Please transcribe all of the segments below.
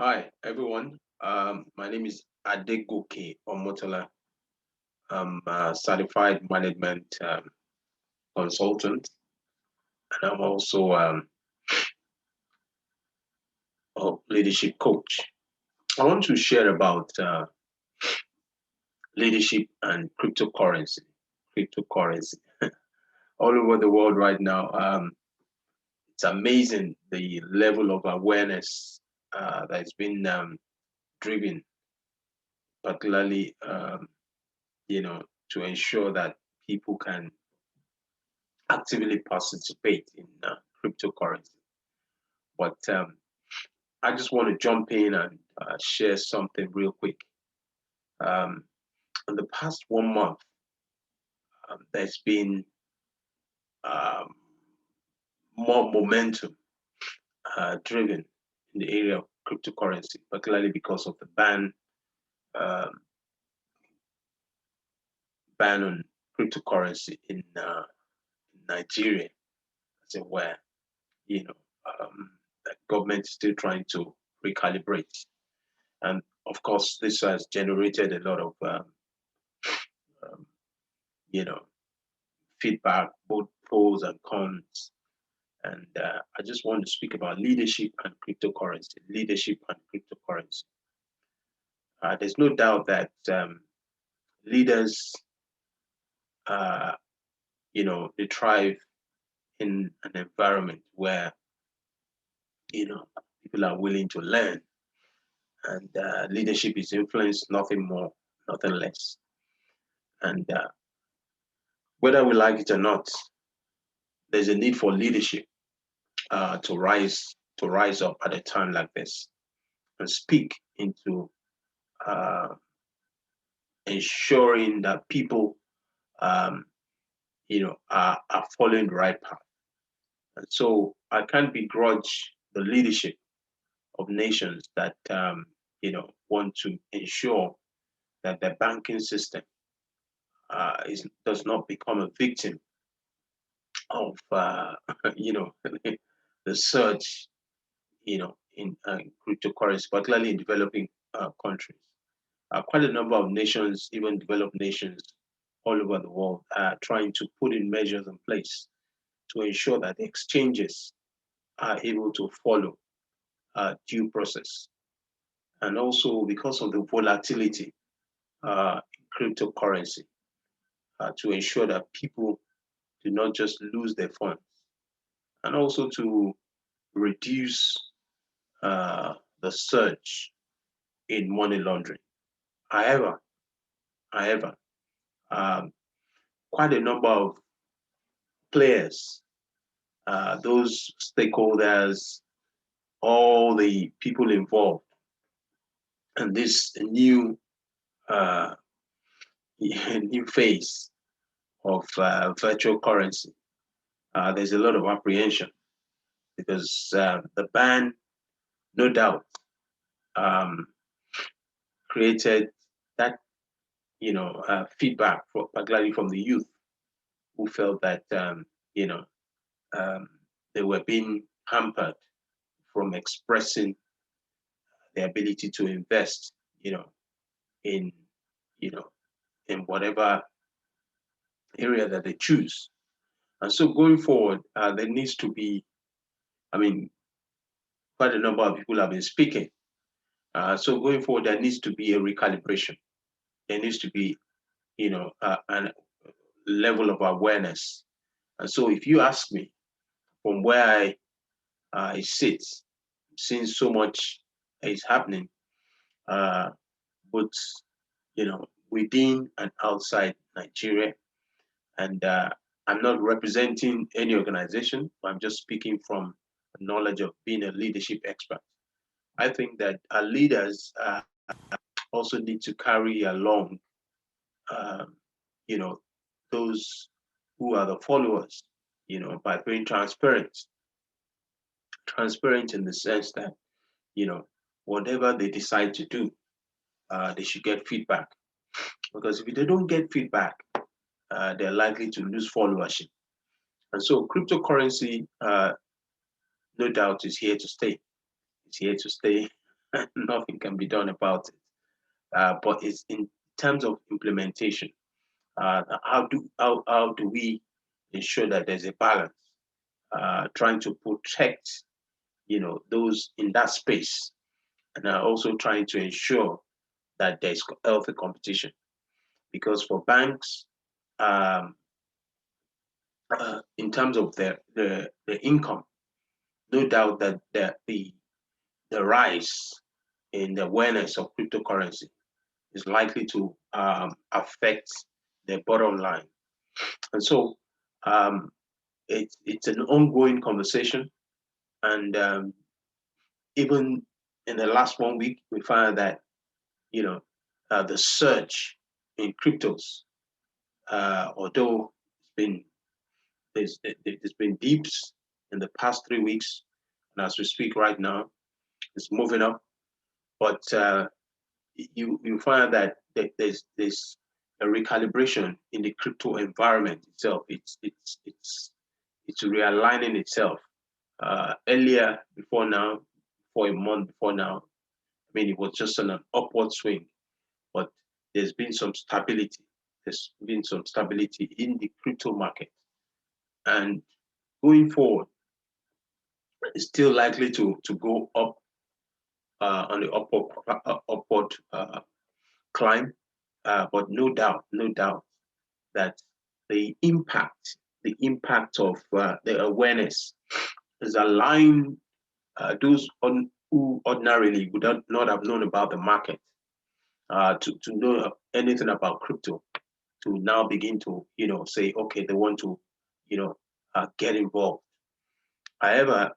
Hi, everyone. My name is Adegoke Omotola. I'm a certified management consultant, and I'm also a leadership coach. I want to share about leadership and cryptocurrency. Cryptocurrency all over the world right now. It's amazing the level of awareness that's been driven, particularly you know, to ensure that people can actively participate in cryptocurrency. But I just want to jump in and share something real quick. Um, in the past 1 month, there's been um, more momentum driven in the area of cryptocurrency, particularly because of the um, ban on cryptocurrency in Nigeria, as in where you know the government is still trying to recalibrate. And of course, this has generated a lot of, um, you know, feedback, both pros and cons. And I just want to speak about leadership and cryptocurrency. Leadership and cryptocurrency. There's no doubt that leaders, uh, they thrive in an environment where people are willing to learn, and leadership is influenced, nothing more, nothing less. And whether we like it or not, there's a need for leadership to rise up at a time like this and speak into uh, ensuring that people um, are following the right path. And so I can't begrudge the leadership of nations that want to ensure that the banking system does not become a victim of you know the surge in cryptocurrency, particularly in developing countries. Quite a number of nations, even developed nations all over the world, are trying to put in measures in place to ensure that the exchanges are able to follow due process. And also because of the volatility in cryptocurrency, to ensure that people do not just lose their funds, and also to reduce the surge in money laundering. However, however, um, quite a number of players, those stakeholders, all the people involved in this new uh, new phase of virtual currency. There's a lot of apprehension because the ban, no doubt, um, created that feedback, particularly from the youth, who felt that you know um, they were being hampered from expressing their ability to invest, in you know in whatever area that they choose. And so going forward, there needs to be, I mean, quite a number of people have been speaking. So going forward, there needs to be a recalibration. There needs to be, a level of awareness. And so if you ask me from where I sit, since so much is happening, uh, both, within and outside Nigeria, and I'm not representing any organization. I'm just speaking from knowledge of being a leadership expert. I think that our leaders also need to carry along, um, you know, those who are the followers, by being transparent. Transparent in the sense that, you know, whatever they decide to do, they should get feedback. Because if they don't get feedback, they're likely to lose followership. And so cryptocurrency, no doubt, is here to stay. It's here to stay. nothing can be done about it. But it's in terms of implementation. How do we ensure that there's a balance? Trying to protect, those in that space, and also trying to ensure that there's healthy competition. Because for banks, um, in terms of the income, no doubt that the rise in the awareness of cryptocurrency is likely to affect their bottom line. And so um, it's an ongoing conversation. And even in the last 1 week, we found that, you know, the surge in cryptos, although there's been dips in the past 3 weeks, and as we speak right now, it's moving up. But you find that there's a recalibration in the crypto environment itself. It's realigning itself. Earlier, before now, for a month before now, I mean, it was just on an upward swing, but there's been some stability. There's been some stability in the crypto market, and going forward, it's still likely to go up on the upward climb. But no doubt that the impact of the awareness is allowing those who ordinarily would not have known about the market to know anything about crypto, to now begin to say, okay, they want to get involved. However,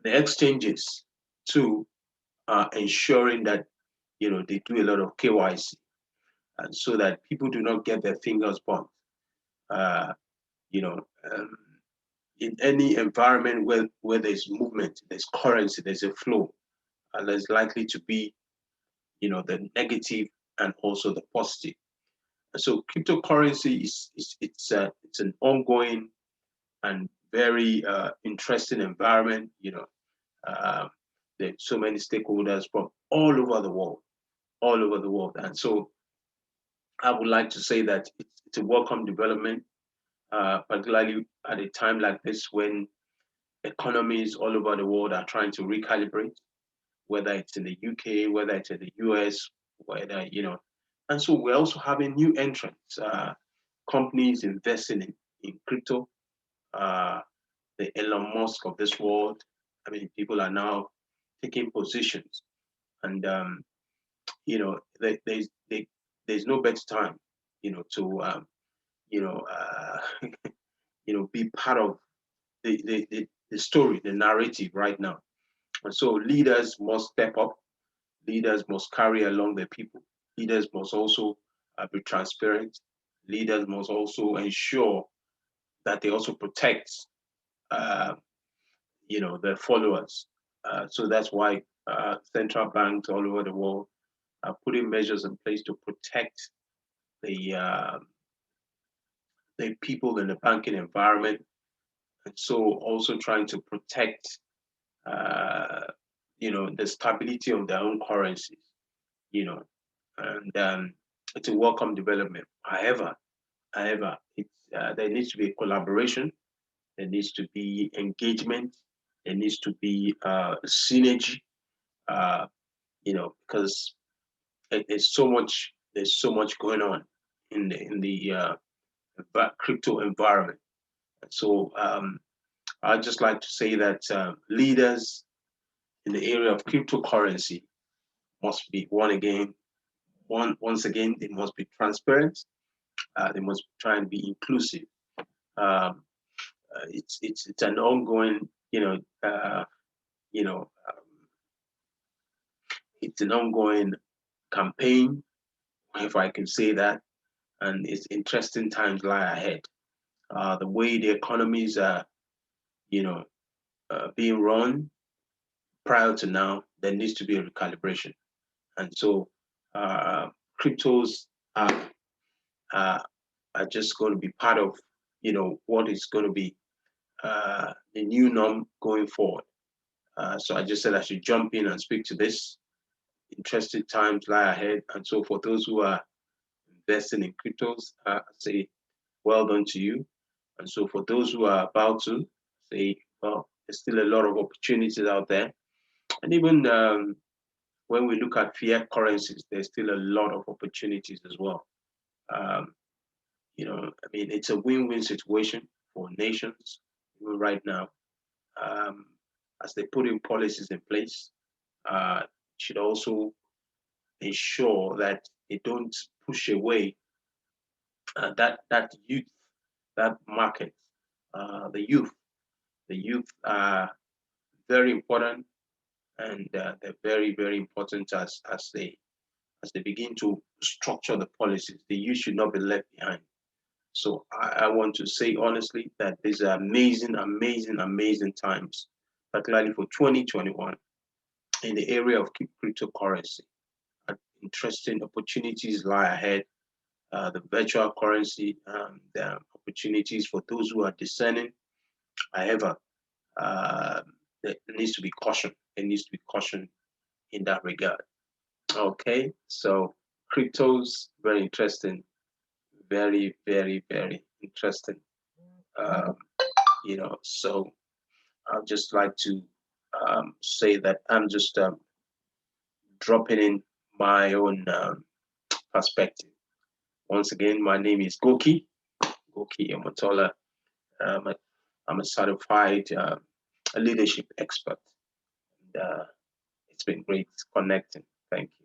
the exchanges too are ensuring that they do a lot of KYC, and so that people do not get their fingers burnt. Uh, you know, um, in any environment where there's movement, there's currency, there's a flow, and there's likely to be, the negative and also the positive. And so cryptocurrency it's an ongoing and very interesting environment. Uh, there's so many stakeholders from all over the world, and so I would like to say that it's a welcome development, particularly at a time like this when economies all over the world are trying to recalibrate, whether it's in the UK, whether it's in the US, and so we're also having new entrants, companies investing in crypto, uh, the Elon Musk of this world. I mean, people are now taking positions, and there's no better time, to you know, uh, be part of the story, the narrative right now. And so leaders must step up. Leaders must carry along the people. Leaders must also be transparent. Leaders must also ensure that they also protect, uh, their followers. So that's why central banks all over the world are putting measures in place to protect the uh, the people in the banking environment, and so also trying to protect, uh, the stability of their own currencies. You know, and it's a welcome development. However, there needs to be collaboration, there needs to be engagement, there needs to be synergy. Uh, because there's so much going on in the crypto environment. So I'd just like to say that leaders in the area of cryptocurrency must be once again, they must be transparent. They must try and be inclusive. Um, it's an ongoing, you know, um, it's an ongoing campaign, if I can say that, and it's interesting times lie ahead. The way the economies are, you know, being run prior to now, there needs to be a recalibration, and so uh, cryptos are, are are just going to be part of, what is going to be the new norm going forward. So I just said I should jump in and speak to this. Interesting times lie ahead. And so for those who are investing in cryptos, I say well done to you. And so for those who are about to, say, well, there's still a lot of opportunities out there. And even when we look at fiat currencies, there's still a lot of opportunities as well. Um, I mean, it's a win-win situation for nations even right now. Um, as they put in policies in place, should also ensure that they don't push away that youth, that market, the youth. The youth are very important, and they're very, very important as they begin to structure the policies. The youth should not be left behind. So I want to say honestly that these are amazing, amazing, amazing times, particularly for 2021 in the area of cryptocurrency. Interesting opportunities lie ahead. The virtual currency, the opportunities for those who are discerning. However, uh, there needs to be caution. There needs to be caution in that regard. Okay, so cryptos, very interesting, very, very, very interesting. Um, so I'd just like to say that I'm just dropping in my own perspective. Once again, my name is Goki Omotola. Um, I'm a certified leadership expert. And, it's been great connecting. Thank you.